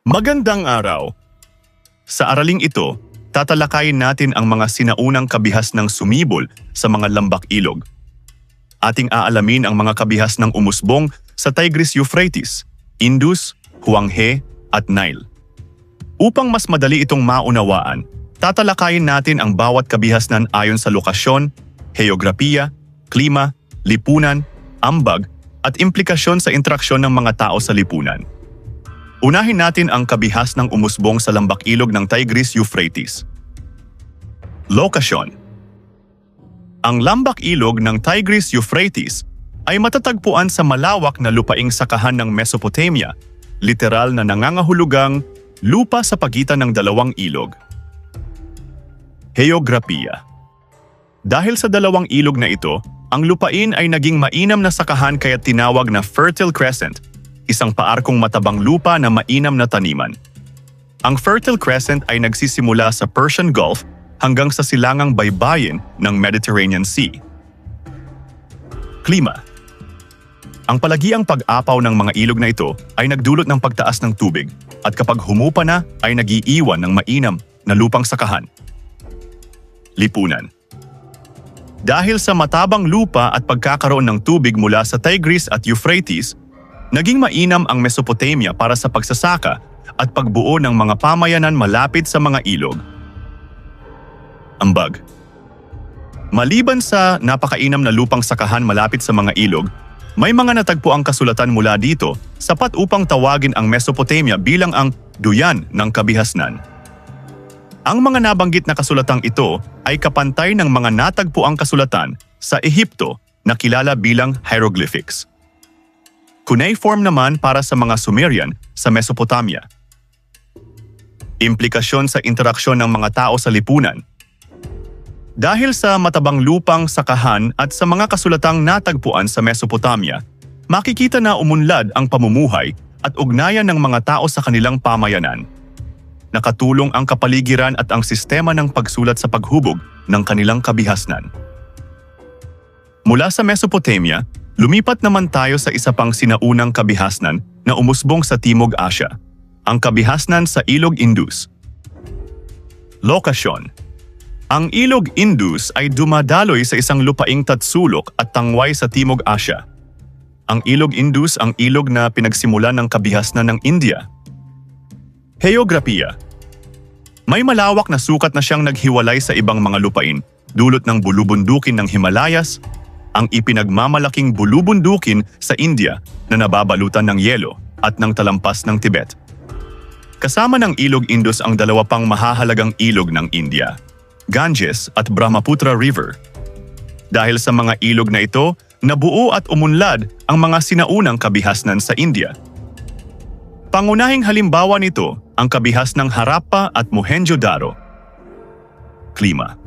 Magandang araw! Sa araling ito, tatalakayin natin ang mga sinaunang kabihas ng sumibol sa mga lambak-ilog. Ating aalamin ang mga kabihas ng umusbong sa Tigris-Euphrates, Indus, Huanghe at Nile. Upang mas madali itong maunawaan, tatalakayin natin ang bawat kabihasnan ayon sa lokasyon, heograpiya, klima, lipunan, ambag at implikasyon sa interaksyon ng mga tao sa lipunan. Unahin natin ang kabihas ng umusbong sa lambak-ilog ng Tigris-Euphrates. Lokasyon. Ang lambak-ilog ng Tigris-Euphrates ay matatagpuan sa malawak na lupaing sakahan ng Mesopotamia, literal na nangangahulugang lupa sa pagitan ng dalawang ilog. Heograpiya. Dahil sa dalawang ilog na ito, ang lupain ay naging mainam na sakahan kaya tinawag na Fertile Crescent, isang paarkong matabang lupa na mainam na taniman. Ang Fertile Crescent ay nagsisimula sa Persian Gulf hanggang sa silangang baybayin ng Mediterranean Sea. Klima. Ang palagiang pag-apaw ng mga ilog na ito ay nagdulot ng pagtaas ng tubig at kapag humupa na ay nag-iiwan ng mainam na lupang sakahan. Lipunan. Dahil sa matabang lupa at pagkakaroon ng tubig mula sa Tigris at Euphrates, naging mainam ang Mesopotamia para sa pagsasaka at pagbuo ng mga pamayanan malapit sa mga ilog. Ambag. Maliban sa napakainam na lupang sakahan malapit sa mga ilog, may mga natagpuang kasulatan mula dito sapat upang tawagin ang Mesopotamia bilang ang duyan ng kabihasnan. Ang mga nabanggit na kasulatang ito ay kapantay ng mga natagpuang kasulatan sa Ehipto na kilala bilang hieroglyphics. Cuneiform naman para sa mga Sumerian sa Mesopotamia. Implikasyon sa interaksyon ng mga tao sa lipunan. Dahil sa matabang lupang sakahan at sa mga kasulatang natagpuan sa Mesopotamia, makikita na umunlad ang pamumuhay at ugnayan ng mga tao sa kanilang pamayanan. Nakatulong ang kapaligiran at ang sistema ng pagsulat sa paghubog ng kanilang kabihasnan. Mula sa Mesopotamia, lumipat naman tayo sa isa pang sinaunang kabihasnan na umusbong sa Timog Asya, ang kabihasnan sa Ilog Indus. Lokasyon. Ang Ilog Indus ay dumadaloy sa isang lupaing tatsulok at tangway sa Timog Asya. Ang Ilog Indus ang ilog na pinagsimulan ng kabihasnan ng India. Heograpiya. May malawak na sukat na siyang naghiwalay sa ibang mga lupain, dulot ng bulubundukin ng Himalayas, ang ipinagmamalaking bulubundukin sa India na nababalutan ng yelo at ng talampas ng Tibet. Kasama ng Ilog Indus ang dalawa pang mahahalagang ilog ng India, Ganges at Brahmaputra River. Dahil sa mga ilog na ito, nabuo at umunlad ang mga sinaunang kabihasnan sa India. Pangunahing halimbawa nito ang kabihas ng Harappa at Mohenjo-daro. Klima.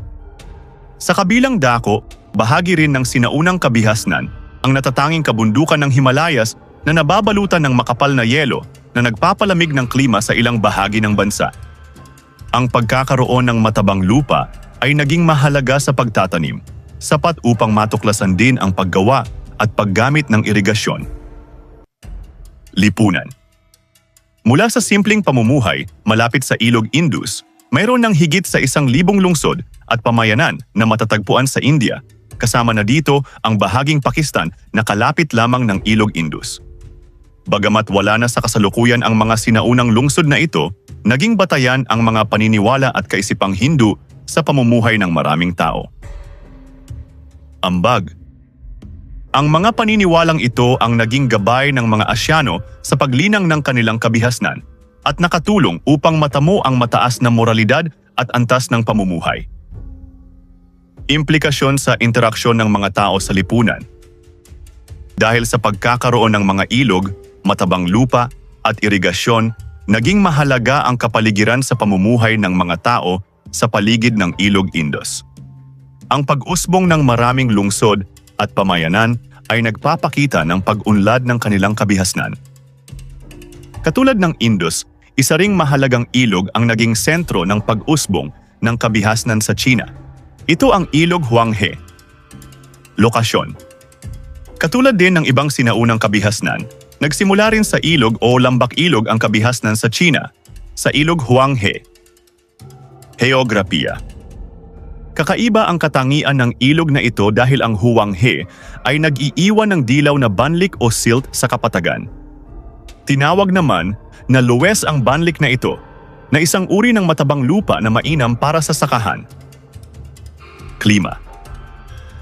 Sa kabilang dako, bahagi rin ng sinaunang kabihasnan ang natatanging kabundukan ng Himalayas na nababalutan ng makapal na yelo na nagpapalamig ng klima sa ilang bahagi ng bansa. Ang pagkakaroon ng matabang lupa ay naging mahalaga sa pagtatanim, sapat upang matuklasan din ang paggawa at paggamit ng irigasyon. Lipunan. Mula sa simpleng pamumuhay malapit sa Ilog Indus, mayroon ng higit sa 1,000 lungsod at pamayanan na matatagpuan sa India, kasama na dito ang bahaging Pakistan na kalapit lamang ng Ilog Indus. Bagamat wala na sa kasalukuyan ang mga sinaunang lungsod na ito, naging batayan ang mga paniniwala at kaisipang Hindu sa pamumuhay ng maraming tao. Ambag. Ang mga paniniwalang ito ang naging gabay ng mga Asyano sa paglinang ng kanilang kabihasnan at nakatulong upang matamo ang mataas na moralidad at antas ng pamumuhay. Implikasyon sa interaksyon ng mga tao sa lipunan. Dahil sa pagkakaroon ng mga ilog, matabang lupa at irigasyon, naging mahalaga ang kapaligiran sa pamumuhay ng mga tao sa paligid ng Ilog Indus. Ang pag-usbong ng maraming lungsod at pamayanan ay nagpapakita ng pag-unlad ng kanilang kabihasnan. Katulad ng Indus, isa ring mahalagang ilog ang naging sentro ng pag-usbong ng kabihasnan sa China. Ito ang Ilog Huanghe. Lokasyon. Katulad din ng ibang sinaunang kabihasnan, Nagsimula rin sa ilog o lambak-ilog ang kabihasnan sa China, sa ilog Huanghe. Heograpiya. Kakaiba ang katangian ng ilog na ito dahil ang Huanghe ay nag-iiwan ng dilaw na banlik o silt sa kapatagan. Tinawag naman na luwes ang banlik na ito, na isang uri ng matabang lupa na mainam para sa sakahan. Klima.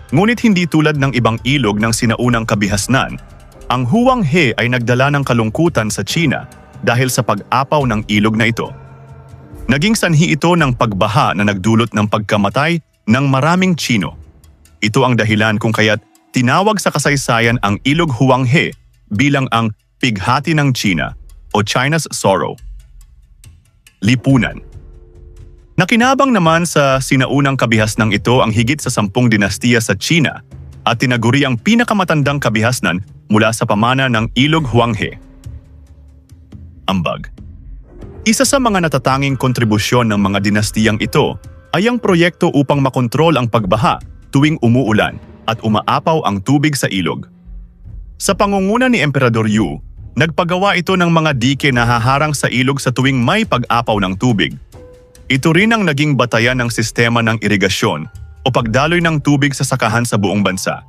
Ngunit hindi tulad ng ibang ilog ng sinaunang kabihasnan, ang Huanghe ay nagdala ng kalungkutan sa China dahil sa pag-apaw ng ilog na ito. Naging sanhi ito ng pagbaha na nagdulot ng pagkamatay ng maraming Tsino. Ito ang dahilan kung kaya't tinawag sa kasaysayan ang ilog Huanghe bilang ang pighati ng China o China's Sorrow. Lipunan. Nakinabang naman sa sinaunang kabihasnang ito ang higit sa 10 dinastiya sa China at tinaguri ang pinakamatandang kabihasnan mula sa pamana ng ilog Huanghe. Ambag. Isa sa mga natatanging kontribusyon ng mga dinastiyang ito ay ang proyekto upang makontrol ang pagbaha tuwing umuulan at umaapaw ang tubig sa ilog. Sa pangunguna ni Emperador Yu, nagpagawa ito ng mga dike na haharang sa ilog sa tuwing may pag-apaw ng tubig. Ito rin ang naging batayan ng sistema ng irigasyon o pagdaloy ng tubig sa sakahan sa buong bansa.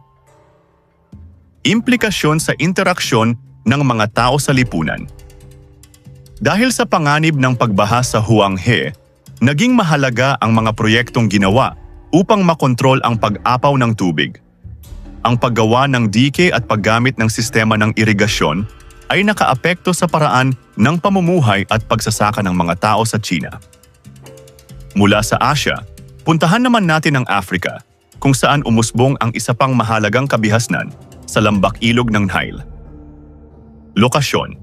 Implikasyon sa interaksyon ng mga tao sa lipunan. Dahil sa panganib ng pagbaha sa Huanghe, naging mahalaga ang mga proyektong ginawa upang makontrol ang pag-apaw ng tubig. Ang paggawa ng dike at paggamit ng sistema ng irigasyon ay nakaapekto sa paraan ng pamumuhay at pagsasaka ng mga tao sa China. Mula sa Asia, puntahan naman natin ang Africa, kung saan umusbong ang isa pang mahalagang kabihasnan sa lambak-ilog ng Nile. Lokasyon.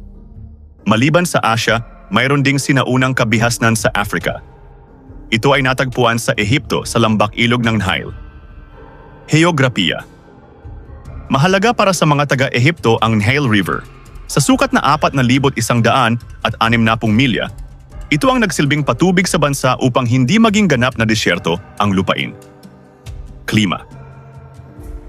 Maliban sa Asia, mayroon ding sinaunang kabihasnan sa Africa. Ito ay natagpuan sa Ehipto sa lambak-ilog ng Nile. Heograpiya. Mahalaga para sa mga taga-Ehipto ang Nile River. Sa sukat na 4,160 milya, ito ang nagsilbing patubig sa bansa upang hindi maging ganap na disyerto ang lupain. Klima.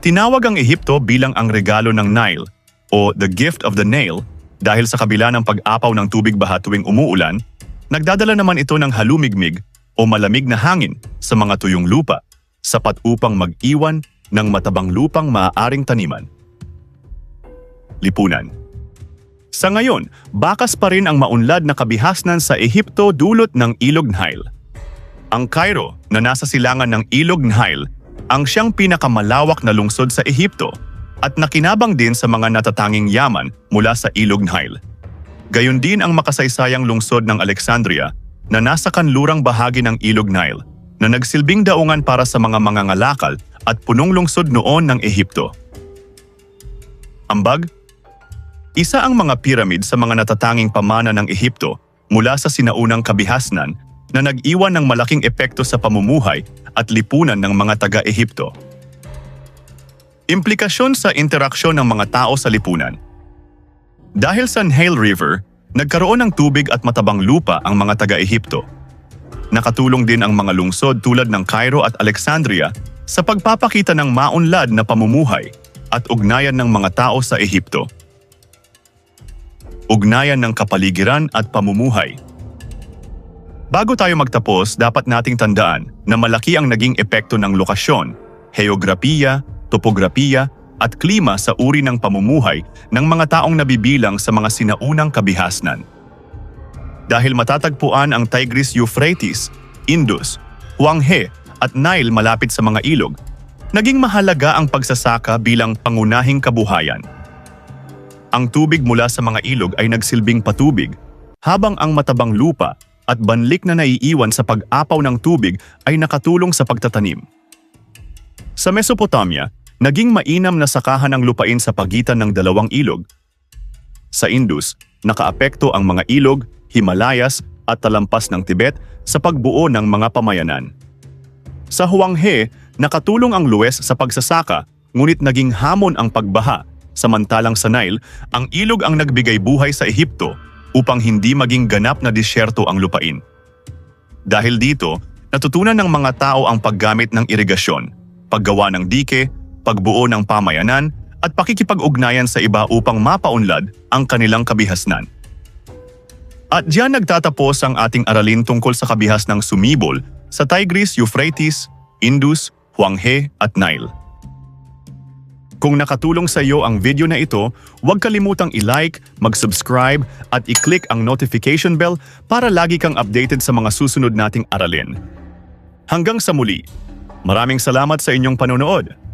Tinawag ang Ehipto bilang ang regalo ng Nile o the gift of the Nile dahil sa kabila ng pag-apaw ng tubig baha tuwing umuulan, nagdadala naman ito ng halumigmig o malamig na hangin sa mga tuyong lupa, sapat upang mag-iwan ng matabang lupang maaaring taniman. Lipunan. Sa ngayon, bakas pa rin ang maunlad na kabihasnan sa Ehipto dulot ng Ilog Nile. Ang Cairo, na nasa silangan ng Ilog Nile, ang siyang pinakamalawak na lungsod sa Ehipto at nakinabang din sa mga natatanging yaman mula sa Ilog Nile. Gayon din ang makasaysayang lungsod ng Alexandria na nasa kanlurang bahagi ng Ilog Nile na nagsilbing daungan para sa mga mangangalakal at punong lungsod noon ng Ehipto. Ambag. Isa ang mga piramid sa mga natatanging pamana ng Ehipto mula sa sinaunang kabihasnan na nag-iwan ng malaking epekto sa pamumuhay at lipunan ng mga taga-Ehipto. Implikasyon sa interaksyon ng mga tao sa lipunan. Dahil sa Nile River, nagkaroon ng tubig at matabang lupa ang mga taga-Ehipto. Nakatulong din ang mga lungsod tulad ng Cairo at Alexandria sa pagpapakita ng maunlad na pamumuhay at ugnayan ng mga tao sa Ehipto. Ugnayan ng kapaligiran at pamumuhay. Bago tayo magtapos, dapat nating tandaan na malaki ang naging epekto ng lokasyon, heograpiya, topograpiya at klima sa uri ng pamumuhay ng mga taong nabibilang sa mga sinaunang kabihasnan. Dahil matatagpuan ang Tigris-Euphrates, Indus, Huanghe at Nile malapit sa mga ilog, naging mahalaga ang pagsasaka bilang pangunahing kabuhayan. Ang tubig mula sa mga ilog ay nagsilbing patubig, habang ang matabang lupa at banlik na naiiwan sa pag-apaw ng tubig ay nakatulong sa pagtatanim. Sa Mesopotamia, naging mainam na sakahan ang lupain sa pagitan ng dalawang ilog. Sa Indus, nakaapekto ang mga ilog, Himalayas at talampas ng Tibet sa pagbuo ng mga pamayanan. Sa Huanghe, nakatulong ang luwes sa pagsasaka, ngunit naging hamon ang pagbaha, samantalang sa Nile, ang ilog ang nagbigay buhay sa Ehipto upang hindi maging ganap na disyerto ang lupain. Dahil dito, natutunan ng mga tao ang paggamit ng irigasyon, paggawa ng dike, pagbuo ng pamayanan, at pakikipag-ugnayan sa iba upang mapaunlad ang kanilang kabihasnan. At diyan nagtatapos ang ating aralin tungkol sa kabihas ng sumibol sa Tigris, Euphrates, Indus, Huanghe at Nile. Kung nakatulong sa iyo ang video na ito, huwag kalimutang i-like, mag-subscribe at i-click ang notification bell para lagi kang updated sa mga susunod nating aralin. Hanggang sa muli, maraming salamat sa inyong panonood.